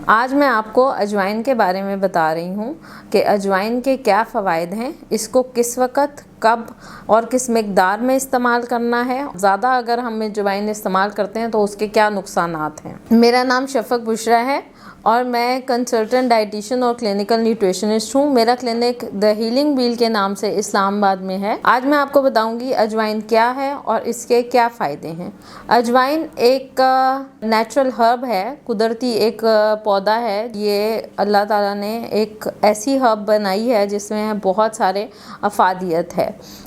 आज मैं आपको अजवाइन के बारे में बता रही हूँ कि अजवाइन के क्या फ़वाइद हैं, इसको किस वक़्त, कब और किस मिक़दार में इस्तेमाल करना है। ज़्यादा अगर हम अजवाइन इस्तेमाल करते हैं तो उसके क्या नुकसानात हैं। मेरा नाम शफ़क़ बुशरा है और मैं कंसल्टेंट डाइटिशियन और क्लिनिकल न्यूट्रिशनिस्ट हूँ। मेरा क्लिनिक द हीलिंग व्हील के नाम से इस्लामाबाद में है। आज मैं आपको बताऊंगी अजवाइन क्या है और इसके क्या फ़ायदे हैं। अजवाइन एक नेचुरल हर्ब है, कुदरती एक पौधा है। ये अल्लाह ताला ने एक ऐसी हर्ब बनाई है जिसमें बहुत सारे अफादियत है।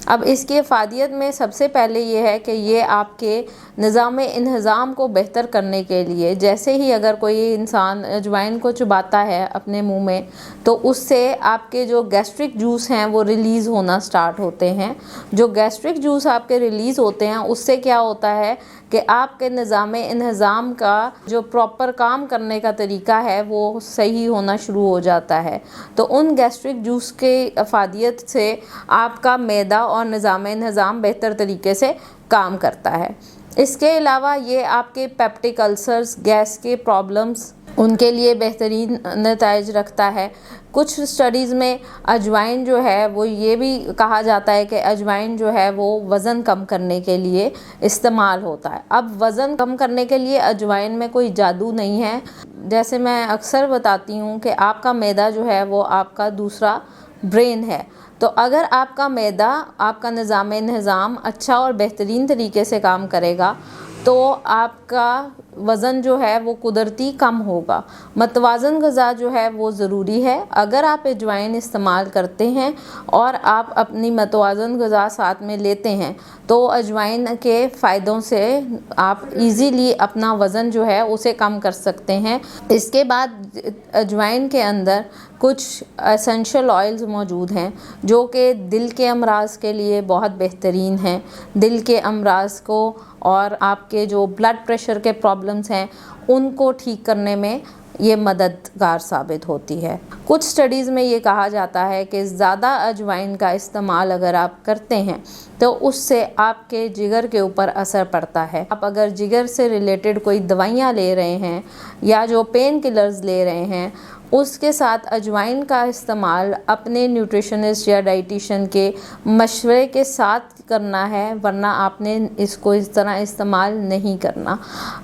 अब इसकी अफादियत में सबसे पहले ये है कि ये आपके निज़ाम इंतज़ाम को बेहतर करने के लिए, जैसे ही अगर कोई इंसान अजवाइन को चबाता है अपने मुंह में तो उससे आपके जो गैस्ट्रिक जूस हैं वो रिलीज़ होना स्टार्ट होते हैं। जो गैस्ट्रिक जूस आपके रिलीज़ होते हैं उससे क्या होता है कि आपके निज़ाम इंतज़ाम का जो प्रॉपर काम करने का तरीका है वो सही होना शुरू हो जाता है। तो उन गैस्ट्रिक जूस के अफादियत से आपका मैदा और निज़ाम इंतज़ाम बेहतर तरीके से काम करता है। इसके अलावा ये आपके पेप्टिक अल्सर्स, गैस के प्रॉब्लम्स, उनके लिए बेहतरीन नताइज रखता है। कुछ स्टडीज़ में अजवाइन जो है वो ये भी कहा जाता है कि अजवाइन जो है वो वज़न कम करने के लिए इस्तेमाल होता है। अब वज़न कम करने के लिए अजवाइन में कोई जादू नहीं है। जैसे मैं अक्सर बताती हूँ कि आपका मैदा जो है वो आपका दूसरा ब्रेन है। तो अगर आपका मैदा, आपका निज़ाम इंतज़ाम अच्छा और बेहतरीन तरीके से काम करेगा तो आपका वज़न जो है वो कुदरती कम होगा। मतवाज़न ग़िज़ा जो है वो ज़रूरी है। अगर आप अजवाइन इस्तेमाल करते हैं और आप अपनी मतवाज़न ग़िज़ा साथ में लेते हैं तो अजवाइन के फ़ायदों से आप इजीली अपना वज़न जो है उसे कम कर सकते हैं। इसके बाद अजवाइन के अंदर कुछ एसेंशियल ऑयल्स मौजूद हैं जो कि दिल के अमराज के लिए बहुत बेहतरीन हैं। दिल के अमराज को और आपके जो ब्लड प्रेशर के प्रॉब्लम्स हैं उनको ठीक करने में ये मददगार साबित होती है। कुछ स्टडीज़ में ये कहा जाता है कि ज़्यादा अजवाइन का इस्तेमाल अगर आप करते हैं तो उससे आपके जिगर के ऊपर असर पड़ता है। आप अगर जिगर से रिलेटेड कोई दवाइयाँ ले रहे हैं या जो पेन किलर्स ले रहे हैं उसके साथ अजवाइन का इस्तेमाल अपने न्यूट्रिशनिस्ट या डाइटिशियन के मशवरे के साथ करना है, वरना आपने इसको इस तरह इस्तेमाल नहीं करना।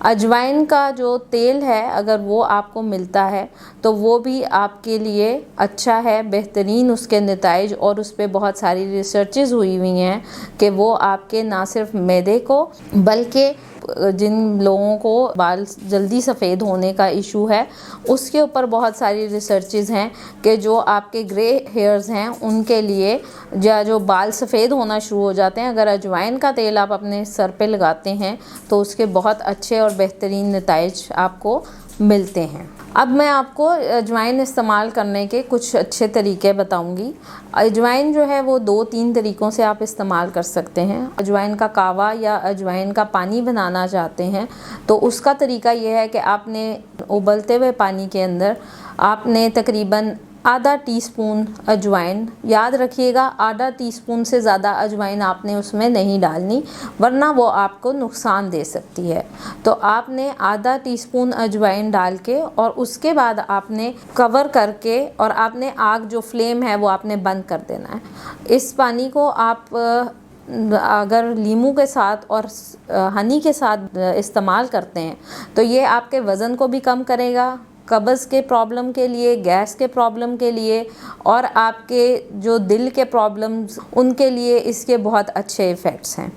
अजवाइन का जो तेल है अगर वो आपको मिलता है तो वो भी आपके लिए अच्छा है, बेहतरीन उसके नताइज, और उस पर बहुत सारी रिसर्चेस हुई हुई हैं कि वो आपके ना सिर्फ मैदे को बल्कि जिन लोगों को बाल जल्दी सफ़ेद होने का इशू है उसके ऊपर बहुत सारी रिसर्चेस हैं कि जो आपके ग्रे हेयर्स हैं उनके लिए, या जो बाल सफ़ेद होना शुरू हो जाते हैं, अगर अजवाइन का तेल आप अपने सर पे लगाते हैं तो उसके बहुत अच्छे और बेहतरीन नताइज आपको मिलते हैं। अब मैं आपको अजवाइन इस्तेमाल करने के कुछ अच्छे तरीके बताऊंगी। अजवाइन जो है वो 2-3 तरीक़ों से आप इस्तेमाल कर सकते हैं। अजवाइन का कावा या अजवाइन का पानी बनाना चाहते हैं तो उसका तरीका ये है कि आपने उबलते हुए पानी के अंदर आपने तकरीबन आधा टीस्पून अजवाइन, याद रखिएगा आधा टीस्पून से ज़्यादा अजवाइन आपने उसमें नहीं डालनी वरना वो आपको नुकसान दे सकती है। तो आपने आधा टीस्पून अजवाइन डाल के और उसके बाद आपने कवर करके और आपने आग जो फ्लेम है वो आपने बंद कर देना है। इस पानी को आप अगर लीमू के साथ और हनी के साथ इस्तेमाल करते हैं तो ये आपके वज़न को भी कम करेगा, कब्ज़ के प्रॉब्लम के लिए, गैस के प्रॉब्लम के लिए और आपके जो दिल के प्रॉब्लम्स उनके लिए इसके बहुत अच्छे इफ़ेक्ट्स हैं।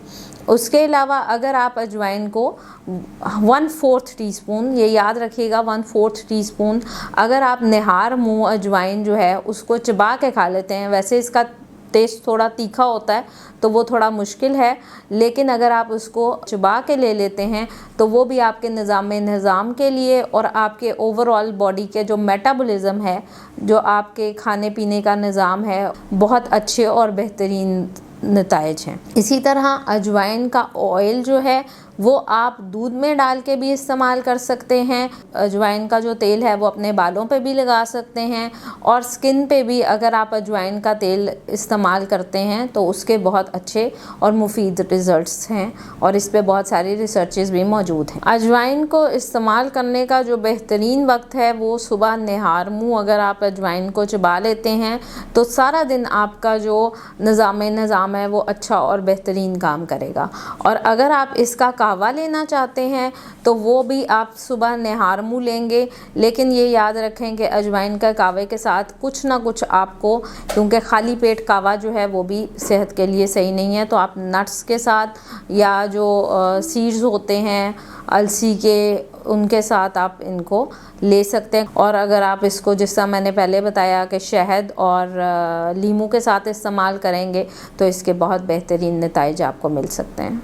उसके अलावा अगर आप अजवाइन को 1/4 टीस्पून, ये याद रखिएगा 1/4 टीस्पून, अगर आप निहार मुँह अजवाइन जो है उसको चबा के खा लेते हैं, वैसे इसका टेस्ट थोड़ा तीखा होता है तो वो थोड़ा मुश्किल है, लेकिन अगर आप उसको चबा के ले लेते हैं तो वो भी आपके निज़ाम इंतज़ाम के लिए और आपके ओवरऑल बॉडी के जो मेटाबॉलिज़्म है, जो आपके खाने पीने का निज़ाम है, बहुत अच्छे और बेहतरीन नताइज हैं। इसी तरह अजवाइन का ऑयल जो है वो आप दूध में डाल के भी इस्तेमाल कर सकते हैं। अजवाइन का जो तेल है वो अपने बालों पे भी लगा सकते हैं, और स्किन पे भी अगर आप अजवाइन का तेल इस्तेमाल करते हैं तो उसके बहुत अच्छे और मुफीद रिज़ल्ट्स हैं, और इस पे बहुत सारी रिसर्चेस भी मौजूद हैं। अजवाइन को इस्तेमाल करने का जो बेहतरीन वक्त है वो सुबह निहार मुँह अगर आप अजवाइन को चबा लेते हैं तो सारा दिन आपका जो निज़ाम है वो अच्छा और बेहतरीन काम करेगा। और अगर आप इसका कहवा लेना चाहते हैं तो वो भी आप सुबह निहार मुँह लेंगे, लेकिन ये याद रखें कि अजवाइन का कहवे के साथ कुछ ना कुछ आपको, क्योंकि खाली पेट कहवा जो है वो भी सेहत के लिए सही नहीं है, तो आप नट्स के साथ या जो सीड्स होते हैं अलसी के, उनके साथ आप इनको ले सकते हैं। और अगर आप इसको, जिस तरह मैंने पहले बताया कि शहद और लीमू के साथ इस्तेमाल करेंगे तो इसके बहुत बेहतरीन नतीजे आपको मिल सकते हैं।